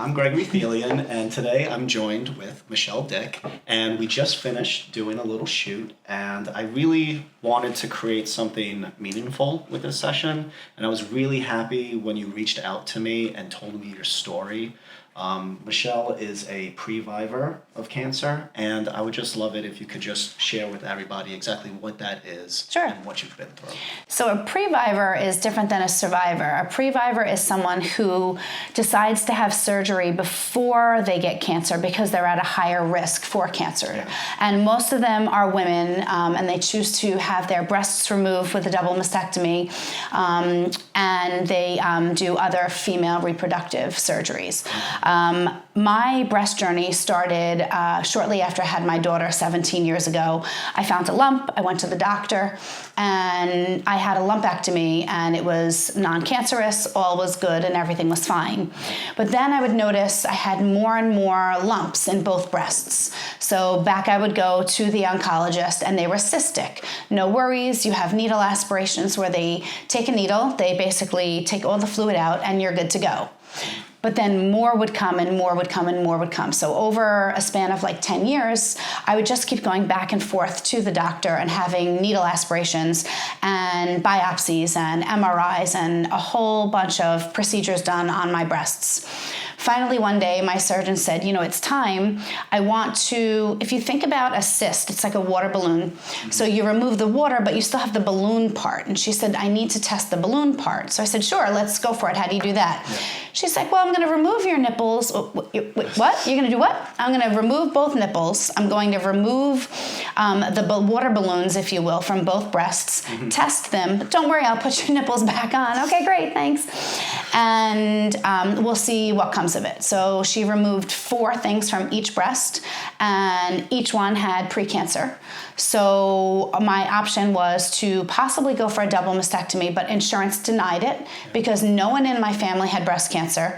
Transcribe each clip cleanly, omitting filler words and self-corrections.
I'm Gregory Thelian, and today I'm joined with Michelle Dick, and we just finished doing a little shoot, and I really wanted to create something meaningful with this session, and I was really happy when you reached out to me and told me your story. Michelle is a Previvor of cancer, and I would just love it if you could just share with everybody exactly what that is. Sure. And what you've been through. So a Previvor is different than a survivor. A Previvor is someone who decides to have surgery before they get cancer because they're at a higher risk for cancer. Yeah. And most of them are women, and they choose to have their breasts removed with a double mastectomy, and they do other female reproductive surgeries. My breast journey started shortly after I had my daughter 17 years ago. I found a lump, I went to the doctor, and I had a lumpectomy, and it was non-cancerous, all was good, and everything was fine. But then I would notice I had more and more lumps in both breasts. So back I would go to the oncologist, and they were cystic. No worries, you have needle aspirations where they take a needle, they basically take all the fluid out, and you're good to go. But then more would come and more would come and more would come. So over a span of like 10 years, I would just keep going back and forth to the doctor and having needle aspirations and biopsies and MRIs and a whole bunch of procedures done on my breasts. Finally, one day, my surgeon said, it's time. I want to, if you think about a cyst, it's like a water balloon. Mm-hmm. So you remove the water, but you still have the balloon part. And she said, I need to test the balloon part. So I said, sure, let's go for it. How do you do that? Yeah. She's like, well, I'm going to remove your nipples. Wait, what? You're going to do what? I'm going to remove both nipples. I'm going to remove the water balloons, if you will, from both breasts, test them. But don't worry, I'll put your nipples back on. Okay, great, thanks. And we'll see what comes of it. So she removed 4 things from each breast, and each one had precancer. So my option was to possibly go for a double mastectomy, but insurance denied it because no one in my family had breast cancer.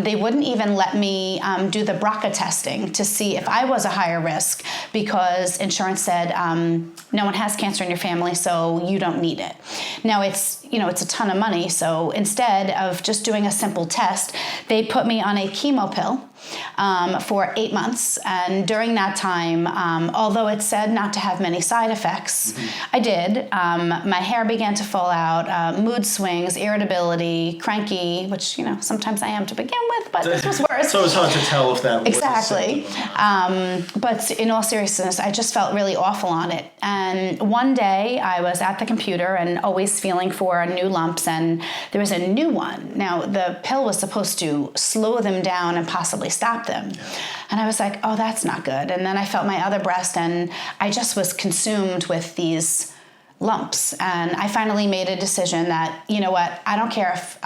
They wouldn't even let me do the BRCA testing to see if I was a higher risk because insurance said no one has cancer in your family, so you don't need it. Now it's a ton of money, so instead of just doing a simple test, they put me on a chemo pill for 8 months. And during that time, although it said not to have many side effects, I did. My hair began to fall out, mood swings, irritability, cranky, which, sometimes I am to begin with, but this was worse. So it's hard to tell if that was exactly. But in all seriousness, I just felt really awful on it. And one day I was at the computer and always feeling for new lumps, and there was a new one. Now, the pill was supposed to slow them down and possibly stop them. Yeah. And I was like, oh, that's not good. And then I felt my other breast, and I just was consumed with these lumps. And I finally made a decision that, you know what, I don't care if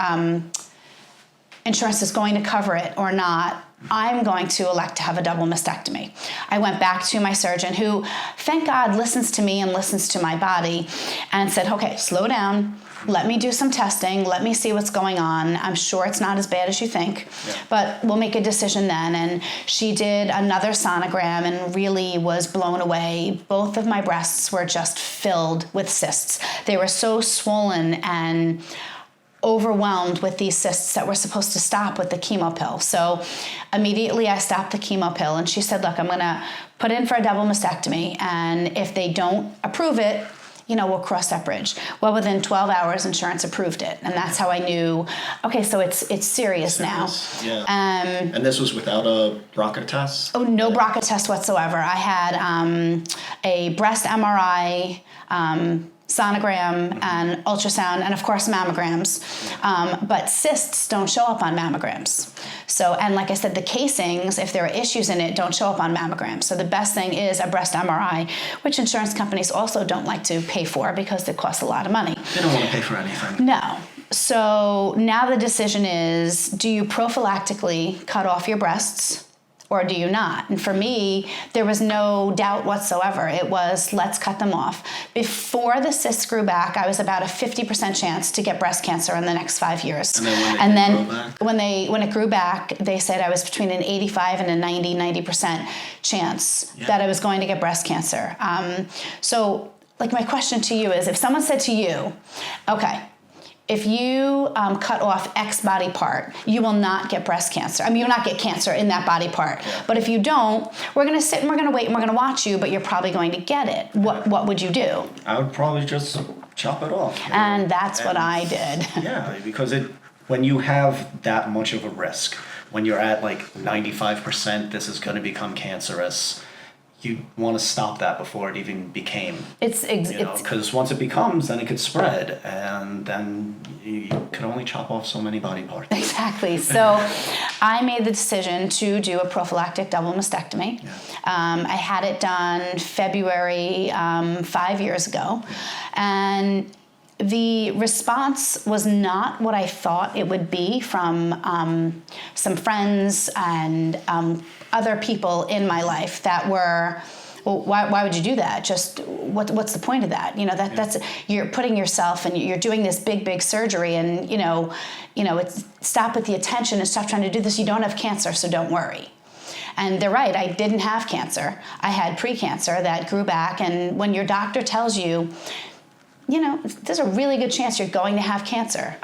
insurance is going to cover it or not. I'm going to elect to have a double mastectomy. I went back to my surgeon who, thank God, listens to me and listens to my body and said, okay, slow down. Let me do some testing. Let me see what's going on. I'm sure it's not as bad as you think, but we'll make a decision then. And she did another sonogram and really was blown away. Both of my breasts were just filled with cysts. They were so swollen and overwhelmed with these cysts that were supposed to stop with the chemo pill. So immediately I stopped the chemo pill, and she said, look, I'm going to put in for a double mastectomy, and if they don't approve it, we'll cross that bridge. Well, within 12 hours, insurance approved it. And that's how I knew, okay, so it's serious now. Yeah. And this was without a BRCA test? Oh, no BRCA test whatsoever. I had a breast MRI, sonogram, and ultrasound, and of course mammograms. But cysts don't show up on mammograms. So, and like I said, the casings, if there are issues in it, don't show up on mammograms. So the best thing is a breast MRI, which insurance companies also don't like to pay for because it costs a lot of money. They don't want to pay for anything. No. So now the decision is, do you prophylactically cut off your breasts, or do you not? And for me, there was no doubt whatsoever. It was, let's cut them off. Before the cysts grew back, I was about a 50% chance to get breast cancer in the next 5 years. And then when it grew back, they said I was between an 85 and a 90% chance that I was going to get breast cancer. So like my question to you is, if someone said to you, okay, if you cut off X body part, you will not get breast cancer. I mean, you'll not get cancer in that body part. Yeah. But if you don't, we're going to sit and we're going to wait and we're going to watch you, but you're probably going to get it. What would you do? I would probably just chop it off. And that's what I did. Yeah, because when you have that much of a risk, when you're at like 95%, this is going to become cancerous. You want to stop that before it even became. Because once it becomes, then it could spread, and then you can only chop off so many body parts. Exactly. So I made the decision to do a prophylactic double mastectomy. Yeah. I had it done February 5 years ago, and the response was not what I thought it would be from some friends and other people in my life that were, well, why would you do that? Just what's the point of that? That's you're putting yourself and you're doing this big surgery, and it's stop with the attention and stop trying to do this. You don't have cancer, so don't worry. And they're right, I didn't have cancer. I had precancer that grew back, and when your doctor tells you, there's a really good chance you're going to have cancer.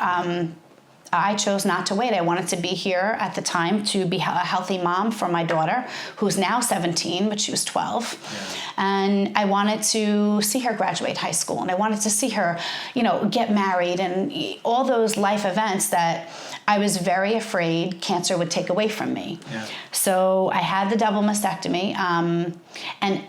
I chose not to wait. I wanted to be here at the time to be a healthy mom for my daughter, who's now 17, but she was 12. Yeah. And I wanted to see her graduate high school, and I wanted to see her, get married, and all those life events that I was very afraid cancer would take away from me. Yeah. So I had the double mastectomy, and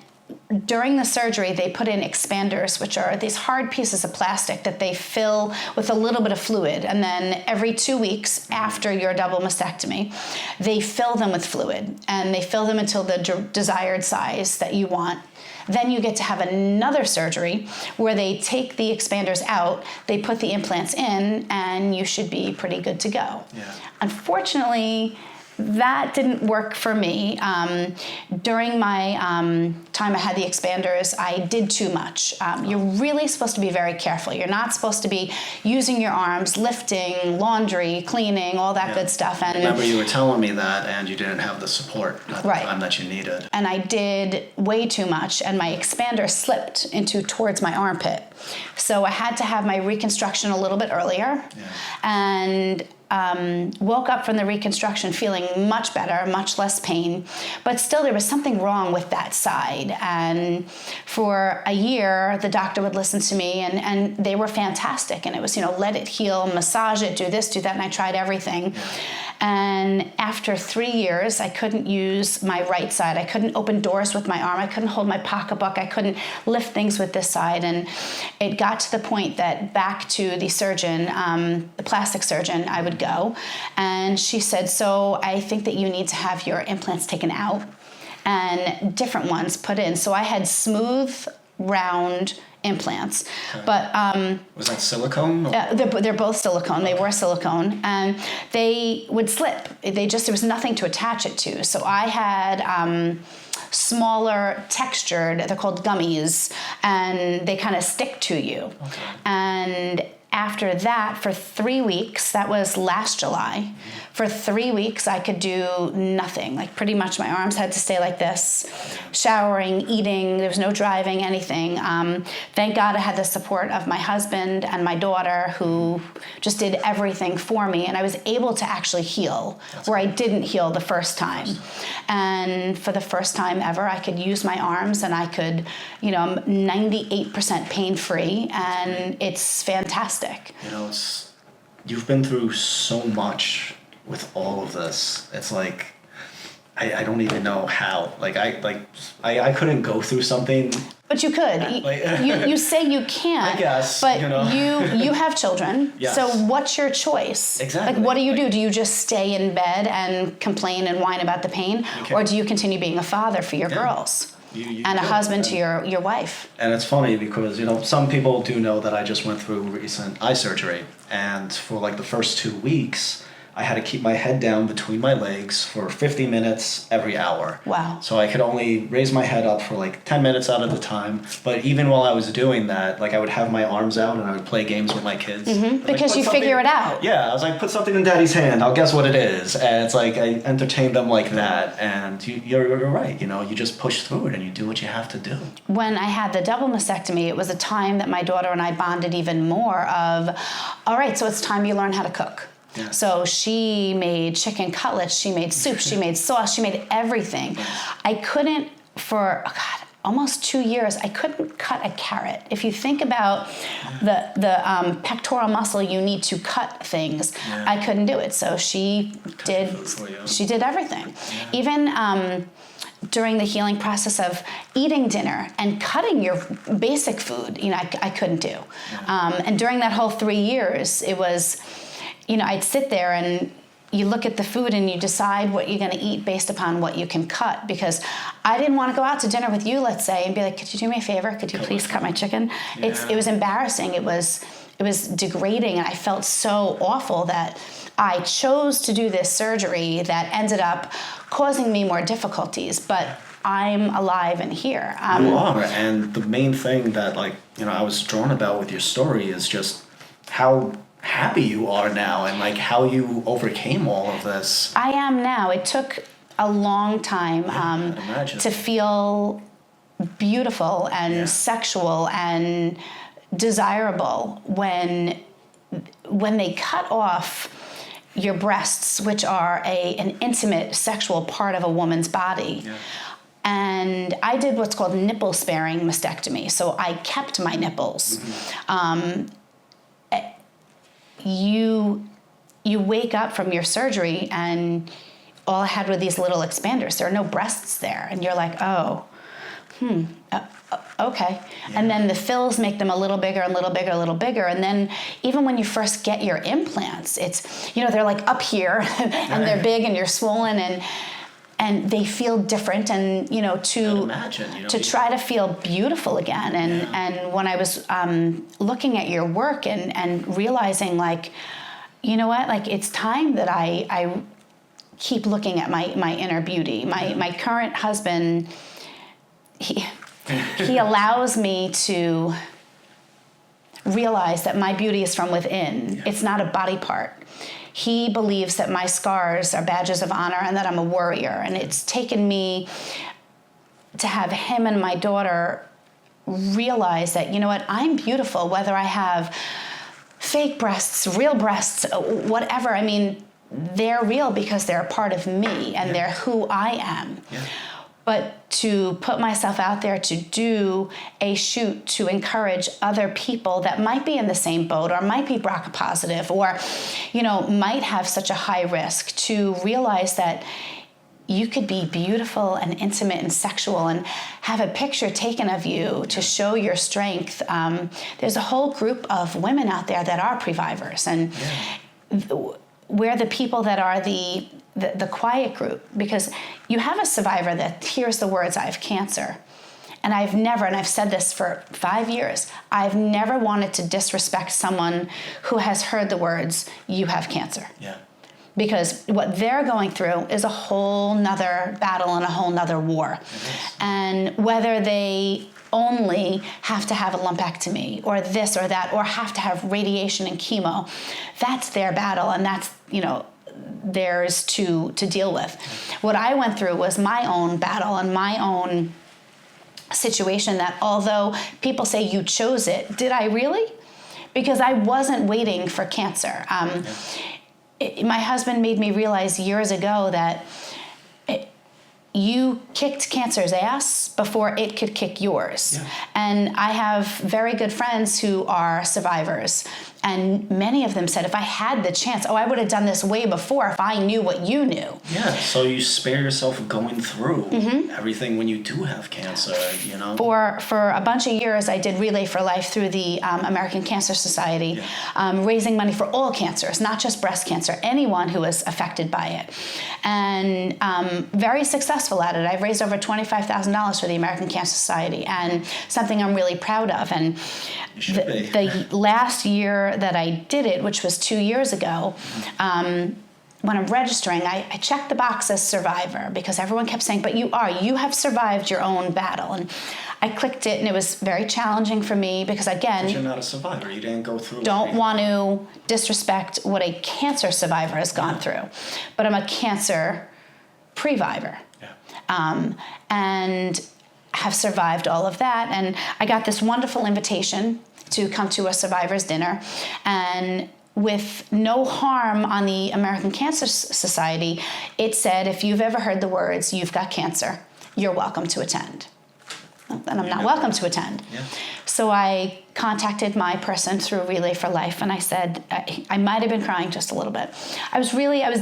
during the surgery, they put in expanders, which are these hard pieces of plastic that they fill with a little bit of fluid. And then every 2 weeks after your double mastectomy, they fill them with fluid. And they fill them until the desired size that you want. Then you get to have another surgery where they take the expanders out, they put the implants in, and you should be pretty good to go. Yeah. Unfortunately, that didn't work for me. During my time I had the expanders, I did too much. You're really supposed to be very careful. You're not supposed to be using your arms, lifting, laundry, cleaning, all that good stuff. And remember, you were telling me that, and you didn't have the support at the time that you needed. And I did way too much, and my expander slipped towards my armpit. So I had to have my reconstruction a little bit earlier. Yeah. And woke up from the reconstruction feeling much better, much less pain, but still there was something wrong with that side. And for a year, the doctor would listen to me, and they were fantastic. And it was, let it heal, massage it, do this, do that, and I tried everything. And after 3 years, I couldn't use my right side. I couldn't open doors with my arm. I couldn't hold my pocketbook. I couldn't lift things with this side. And it got to the point that back to the surgeon, the plastic surgeon, I would go. And she said, so I think that you need to have your implants taken out and different ones put in. So I had smooth, round implants. Okay. But was that silicone? They're both silicone. Okay. They were silicone, and they would slip. There was nothing to attach it to. So I had smaller textured, they're called gummies, and they kind of stick to you. Okay. And after that, for 3 weeks, that was last July, for 3 weeks I could do nothing. Like pretty much my arms had to stay like this, showering, eating, there was no driving, anything. Thank God I had the support of my husband and my daughter who just did everything for me, and I was able to actually heal where I didn't heal the first time. And for the first time ever, I could use my arms, and I could, I'm 98% pain-free, and it's fantastic. You've been through so much with all of this. It's like I don't even know how. I couldn't go through something. But you could. You say you can't. I guess. But you have children. Yes. So what's your choice? Exactly. What do? Do you just stay in bed and complain and whine about the pain, or do you continue being a father for your girls? And a husband to your wife. And it's funny because, some people do know that I just went through recent eye surgery. And for the first 2 weeks, I had to keep my head down between my legs for 50 minutes every hour. Wow. So I could only raise my head up for like 10 minutes out of the time. But even while I was doing that, like I would have my arms out and I would play games with my kids. Because you figure it out. Yeah, I was like, put something in daddy's hand, I'll guess what it is. And it's like, I entertained them like that. And you're right, you know, you just push through it and you do what you have to do. When I had the double mastectomy, it was a time that my daughter and I bonded even more of, all right, so it's time you learn how to cook. Yeah. So she made chicken cutlets, she made soup, she made sauce, she made everything. I couldn't, for almost 2 years, I couldn't cut a carrot. If you think about the pectoral muscle you need to cut things, I couldn't do it. So she did everything. Yeah. Even during the healing process of eating dinner and cutting your basic food, you know, I couldn't do. And during that whole 3 years, it was, you know, I'd sit there and you look at the food and you decide what you're going to eat based upon what you can cut, because I didn't want to go out to dinner with you, let's say, and be like, could you do me a favor? Could you please cut my chicken? Yeah. It was embarrassing. It was degrading, and I felt so awful that I chose to do this surgery that ended up causing me more difficulties, but I'm alive and here. You are, and the main thing that, like, you know, I was drawn about with your story is just how happy you are now and like how you overcame all of this. I am now. It took a long time to feel beautiful and sexual and desirable when they cut off your breasts, which are an intimate sexual part of a woman's body. Yeah. And I did what's called nipple sparing mastectomy. So I kept my nipples. You wake up from your surgery and all I had were these little expanders. There are no breasts there. And you're like, okay. Yeah. And then the fills make them a little bigger, a little bigger, a little bigger. And then even when you first get your implants, it's, you know, they're like up here and they're big and you're swollen and they feel different. And, you know, to try to feel beautiful again. And when I was looking at your work and realizing, like, you know what, like, it's time that I keep looking at my inner beauty. My current husband, he allows me to realize that my beauty is from within. Yeah. It's not a body part. He believes that my scars are badges of honor and that I'm a warrior. And it's taken me to have him and my daughter realize that, you know what, I'm beautiful, whether I have fake breasts, real breasts, whatever. I mean, they're real because they're a part of me and they're who I am. Yeah. But to put myself out there to do a shoot to encourage other people that might be in the same boat or might be BRCA positive or, you know, might have such a high risk, to realize that you could be beautiful and intimate and sexual and have a picture taken of you to show your strength. There's a whole group of women out there that are Previvors, and we're the people that are the quiet group, because you have a survivor that hears the words, I have cancer. And I've never, and I've said this for 5 years, I've never wanted to disrespect someone who has heard the words, you have cancer. Yeah. Because what they're going through is a whole nother battle and a whole nother war. And whether they only have to have a lumpectomy or this or that, or have to have radiation and chemo, that's their battle, and that's, you know, theirs to deal with. What I went through was my own battle and my own situation that, although people say you chose it, did I really? Because I wasn't waiting for cancer. My husband made me realize years ago that you kicked cancer's ass before it could kick yours. Yeah. And I have very good friends who are survivors. And many of them said, if I had the chance, I would have done this way before if I knew what you knew. Yeah, so you spare yourself going through everything when you do have cancer, you know? For a bunch of years, I did Relay for Life through the American Cancer Society, raising money for all cancers, not just breast cancer, anyone who was affected by it. And very successful at it. I've raised over $25,000 for the American Cancer Society, and something I'm really proud of. And the last year that I did it, which was 2 years ago, when I'm registering, I checked the box as survivor because everyone kept saying, but you have survived your own battle. And I clicked it, and it was very challenging for me because, again, you're not a survivor. You didn't go through. Don't want to disrespect what a cancer survivor has gone through, but I'm a cancer previvor, and have survived all of that. And I got this wonderful invitation to come to a survivor's dinner, and with no harm on the American Cancer Society, it said, if you've ever heard the words, "You've got cancer," you're welcome to attend. And I'm not welcome to attend. Yeah. So I contacted my person through Relay for Life, and I said, I might have been crying just a little bit. I was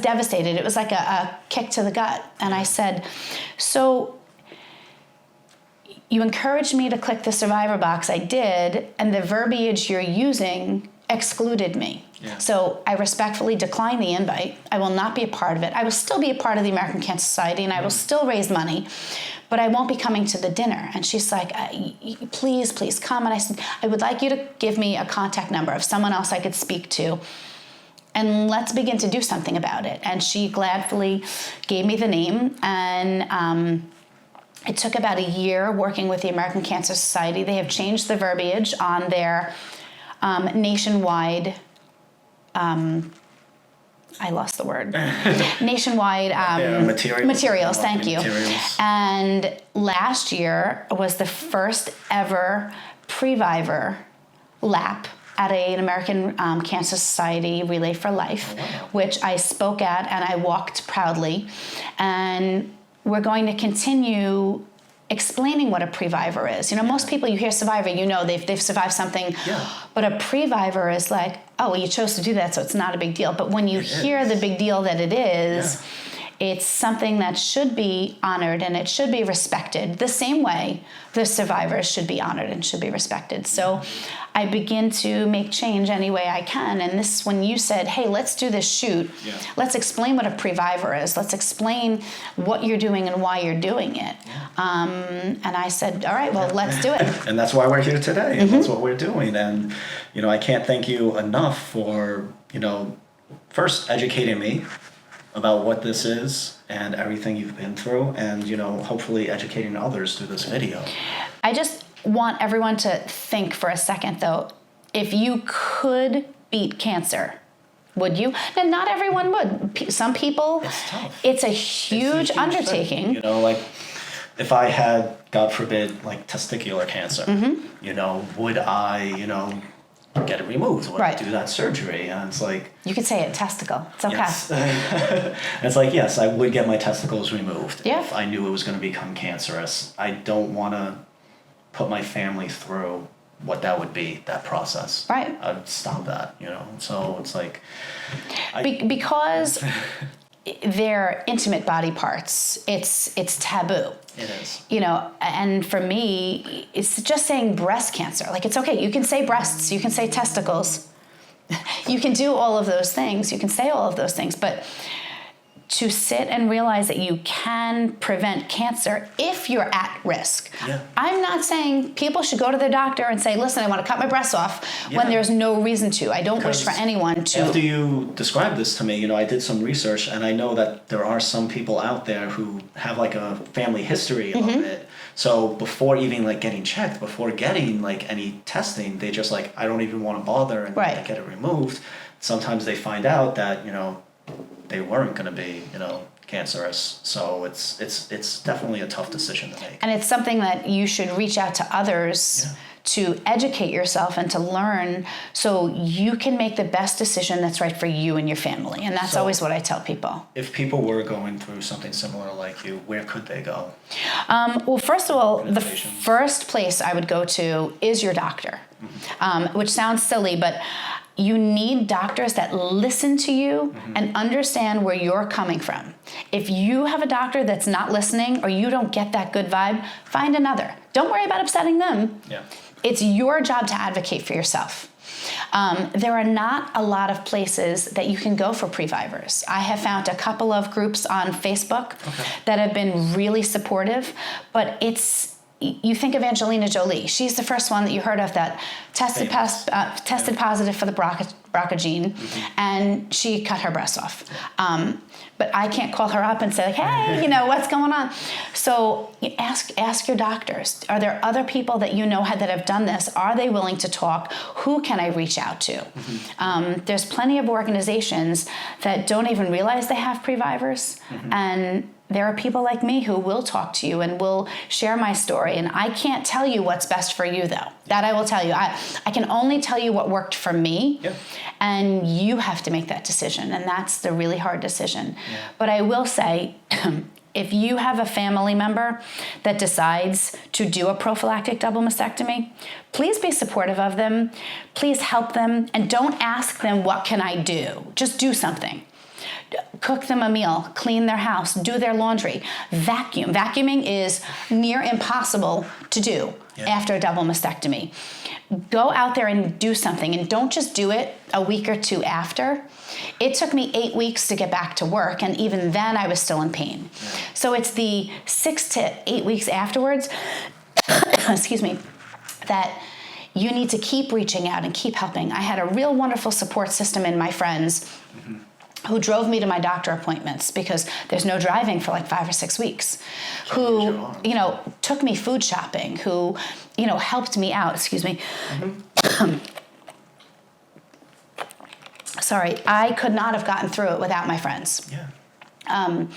devastated. It was like a kick to the gut. And I said, so you encouraged me to click the survivor box. I did, and the verbiage you're using excluded me. Yeah. So I respectfully declined the invite. I will not be a part of it. I will still be a part of the American Cancer Society, and I will still raise money, but I won't be coming to the dinner. And she's like, please come. And I said, I would like you to give me a contact number of someone else I could speak to, and let's begin to do something about it. And she gladly gave me the name, and it took about a year working with the American Cancer Society. They have changed the verbiage on their nationwide, I lost the word. Nationwide materials. Thank you. Materials. And last year was the first ever Previvor lap at an American Cancer Society Relay for Life, which I spoke at and I walked proudly. And we're going to continue explaining what a previvor is. You know, most people, you hear survivor, you know they've survived something, but a previvor is like, oh, well, you chose to do that, so it's not a big deal. But when you hear the big deal that it is, it's something that should be honored and it should be respected the same way the survivors should be honored and should be respected. So I begin to make change any way I can. And this, when you said, hey, let's do this shoot, let's explain what a previvor is, let's explain what you're doing and why you're doing it. And I said, all right, well, let's do it. And that's why we're here today, and that's what we're doing. And, you know, I can't thank you enough for, you know, first educating me about what this is and everything you've been through, and, you know, hopefully educating others through this video. I just want everyone to think for a second, though, if you could beat cancer, would you? And not everyone would. Some people, it's tough. It's a huge undertaking. Thing. You know, like, if I had, God forbid, like testicular cancer, you know, would I, you know, get it removed? Would I do that surgery? And it's like, you could say it, testicle. It's okay. Yes. It's like, yes, I would get my testicles removed if I knew it was going to become cancerous. I don't want to put my family through what that would be, that process. Right. I'd stop that, you know. So it's like, because they're intimate body parts, it's taboo. It is. You know, and for me, it's just saying breast cancer. Like, it's okay. You can say breasts, you can say testicles, you can do all of those things, you can say all of those things, but to sit and realize that you can prevent cancer if you're at risk. I'm not saying people should go to their doctor and say, listen, I want to cut my breasts off when there's no reason to. I don't wish for anyone to. After you described this to me, you know, I did some research, and I know that there are some people out there who have like a family history of it. So before even like getting checked, before getting like any testing, they just like, I don't even want to bother and get it removed. Sometimes they find out that, you know, they weren't going to be, you know, cancerous. So it's definitely a tough decision to make. And it's something that you should reach out to others to educate yourself and to learn, so you can make the best decision that's right for you and your family. And that's always what I tell people. If people were going through something similar like you, where could they go? Well, first of all, the first place I would go to is your doctor, which sounds silly, but you need doctors that listen to you and understand where you're coming from. If you have a doctor that's not listening or you don't get that good vibe, find another. Don't worry about upsetting them. It's your job to advocate for yourself. There are not a lot of places that you can go for previvors. I have found a couple of groups on Facebook that have been really supportive, but it's you think of Angelina Jolie. She's the first one that you heard of that tested positive for the BRCA gene, and she cut her breasts off. But I can't call her up and say, like, hey, what's going on? So ask your doctors. Are there other people that you know that have done this? Are they willing to talk? Who can I reach out to? There's plenty of organizations that don't even realize they have Previvors, and there are people like me who will talk to you and will share my story. And I can't tell you what's best for you, though. That I will tell you. I can only tell you what worked for me. Yeah. And you have to make that decision. And that's the really hard decision. Yeah. But I will say, if you have a family member that decides to do a prophylactic double mastectomy, please be supportive of them. Please help them. And don't ask them, what can I do? Just do something. Cook them a meal, clean their house, do their laundry, vacuum. Vacuuming is near impossible to do after a double mastectomy. Go out there and do something, and don't just do it a week or two after. It took me 8 weeks to get back to work, and even then I was still in pain. So it's the 6 to 8 weeks afterwards, excuse me, that you need to keep reaching out and keep helping. I had a real wonderful support system in my friends who drove me to my doctor appointments because there's no driving for like 5 or 6 weeks, who, took me food shopping, who, helped me out, excuse me. Sorry, I could not have gotten through it without my friends. Yeah.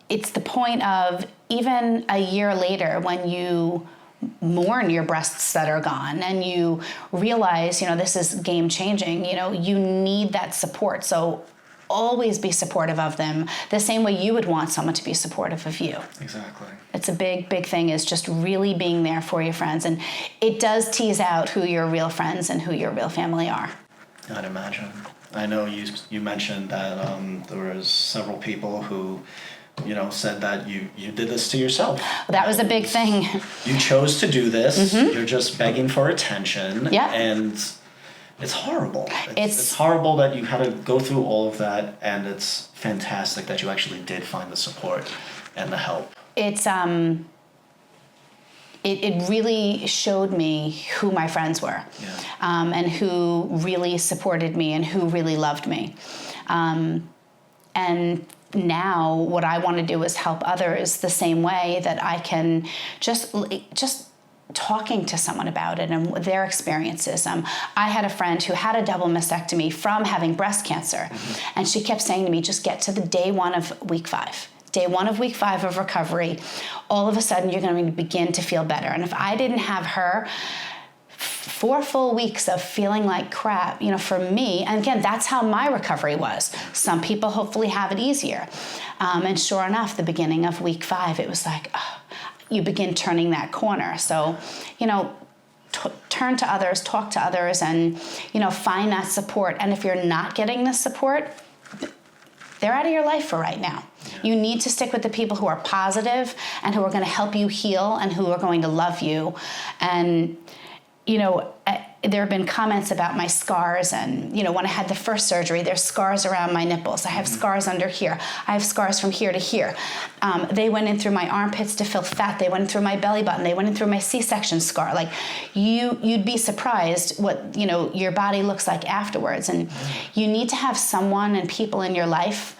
It's the point of, even a year later, when you mourn your breasts that are gone and you realize, this is game changing, you need that support. So always be supportive of them the same way you would want someone to be supportive of you. Exactly. It's a big thing, is just really being there for your friends. And it does tease out who your real friends and who your real family are. I'd imagine. I know you mentioned that there was several people who said that you did this to yourself. That was a big thing. You chose to do this. You're just begging for attention. Yeah. And it's horrible. It's horrible that you had to go through all of that, and it's fantastic that you actually did find the support and the help. It's it really showed me who my friends were, and who really supported me and who really loved me. And now what I want to do is help others the same way that I can, just talking to someone about it and their experiences. I had a friend who had a double mastectomy from having breast cancer, and she kept saying to me, just get to the day 1 of week 5. Day 1 of week 5 of recovery, all of a sudden you're going to begin to feel better. And if I didn't have her 4 full weeks of feeling like crap, for me, and again, that's how my recovery was. Some people hopefully have it easier. And sure enough, the beginning of week 5, it was like, you begin turning that corner. So, turn to others, talk to others, and, find that support. And if you're not getting this support, they're out of your life for right now. You need to stick with the people who are positive and who are going to help you heal and who are going to love you. And, there have been comments about my scars, and, when I had the first surgery, there's scars around my nipples. I have scars under here. I have scars from here to here. They went in through my armpits to fill fat. They went in through my belly button. They went in through my C-section scar. Like, you'd be surprised what, your body looks like afterwards. And you need to have someone and people in your life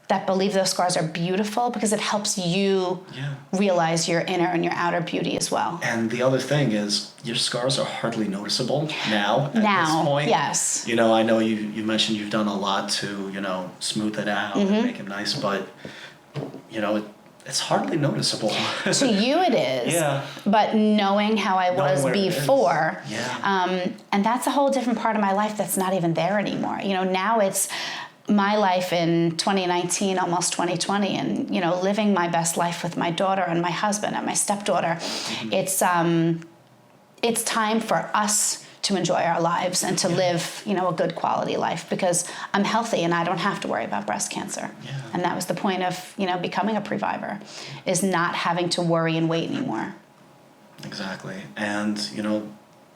that believe those scars are beautiful, because it helps you realize your inner and your outer beauty as well. And the other thing is, your scars are hardly noticeable now at this point. Yes. I know you mentioned you've done a lot to, smooth it out and make it nice, but, it's hardly noticeable. To you it is. Yeah. But knowing how I was before, and that's a whole different part of my life that's not even there anymore. Now it's my life in 2019, almost 2020, and living my best life with my daughter and my husband and my stepdaughter. It's time for us to enjoy our lives and to live, a good quality life, because I'm healthy and I don't have to worry about breast cancer. And that was the point of, becoming a Previvor, is not having to worry and wait anymore. Exactly. And,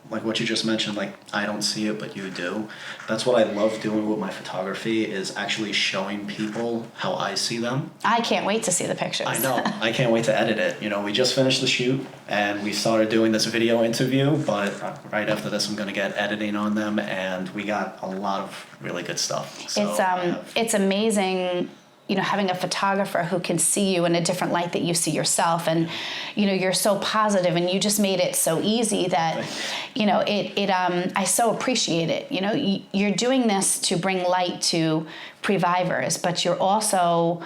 like what you just mentioned, like I don't see it, but you do. That's what I love doing with my photography, is actually showing people how I see them. I can't wait to see the pictures. I know. I can't wait to edit it. You know, we just finished the shoot and we started doing this video interview, but right after this, I'm going to get editing on them, and we got a lot of really good stuff. So It's amazing, you know, having a photographer who can see you in a different light that you see yourself, and you know, you're so positive, and you just made it so easy that, you know, I so appreciate it. You know, you're doing this to bring light to Previvors, but you're also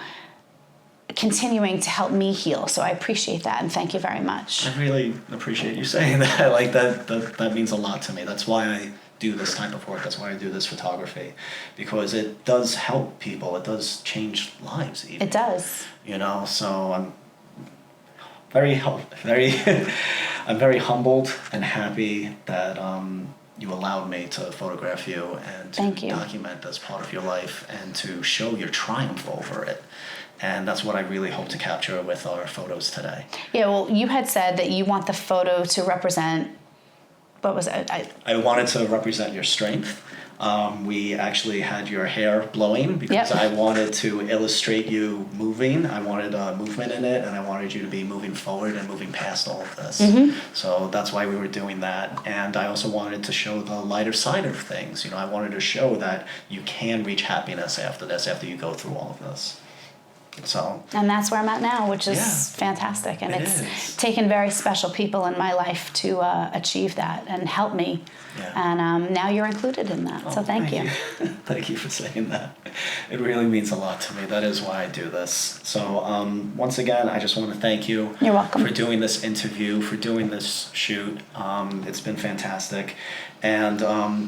continuing to help me heal. So I appreciate that, and thank you very much. I really appreciate you saying that. Like that means a lot to me. That's why I do this type of work. That's why I do this photography, because it does help people. It does change lives even. It does. You know, so I'm very I'm very humbled and happy that you allowed me to photograph you and to document this part of your life and to show your triumph over it. And that's what I really hope to capture with our photos today. Yeah, well, you had said that you want the photo to represent, what was it? I wanted to represent your strength. We actually had your hair blowing because I wanted to illustrate you moving. I wanted a movement in it, and I wanted you to be moving forward and moving past all of this. Mm-hmm. So that's why we were doing that. And I also wanted to show the lighter side of things. You know, I wanted to show that you can reach happiness after this, after you go through all of this. So, and that's where I'm at now, which is fantastic, and it's taken very special people in my life to achieve that and help me, and now you're included in that. So thank you. Thank you for saying that. It really means a lot to me. That is why I do this. So once again, I just want to thank you. You're welcome. For doing this interview, for doing this shoot. It's been fantastic. And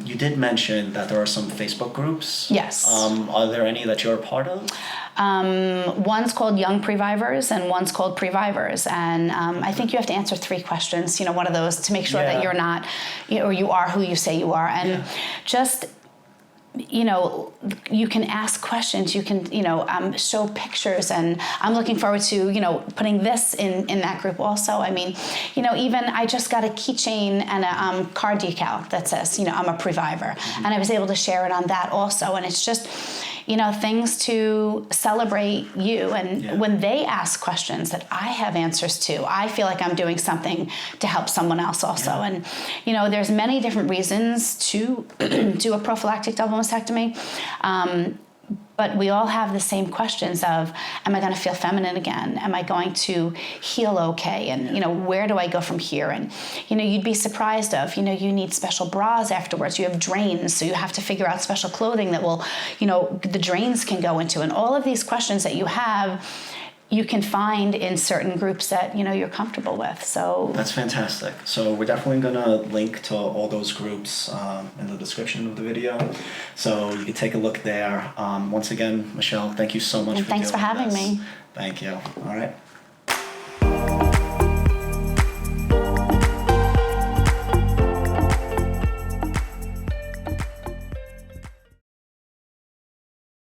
you did mention that there are some Facebook groups. Yes. Are there any that you're a part of? One's called Young Previvors and one's called Previvors. And I think you have to answer 3 questions, you know, one of those, to make sure that you're not, you know, or you are who you say you are. And just, you know, you can ask questions, you can, you know, show pictures, and I'm looking forward to, you know, putting this in that group also. I mean, you know, even I just got a keychain and a card decal that says, you know, I'm a Previvor, and I was able to share it on that also. And it's just, you know, things to celebrate you. And when they ask questions that I have answers to, I feel like I'm doing something to help someone else also. And, you know, there's many different reasons to do a prophylactic double mastectomy. But we all have the same questions of, am I going to feel feminine again? Am I going to heal okay? And, you know, where do I go from here? And, you know, you'd be surprised of, you know, you need special bras afterwards. You have drains, so you have to figure out special clothing that will, you know, the drains can go into. And all of these questions that you have, you can find in certain groups that, you know, you're comfortable with. So that's fantastic. So we're definitely going to link to all those groups in the description of the video, so you can take a look there. Once again, Michelle, thank you so much. And thanks for having me. Thank you. All right.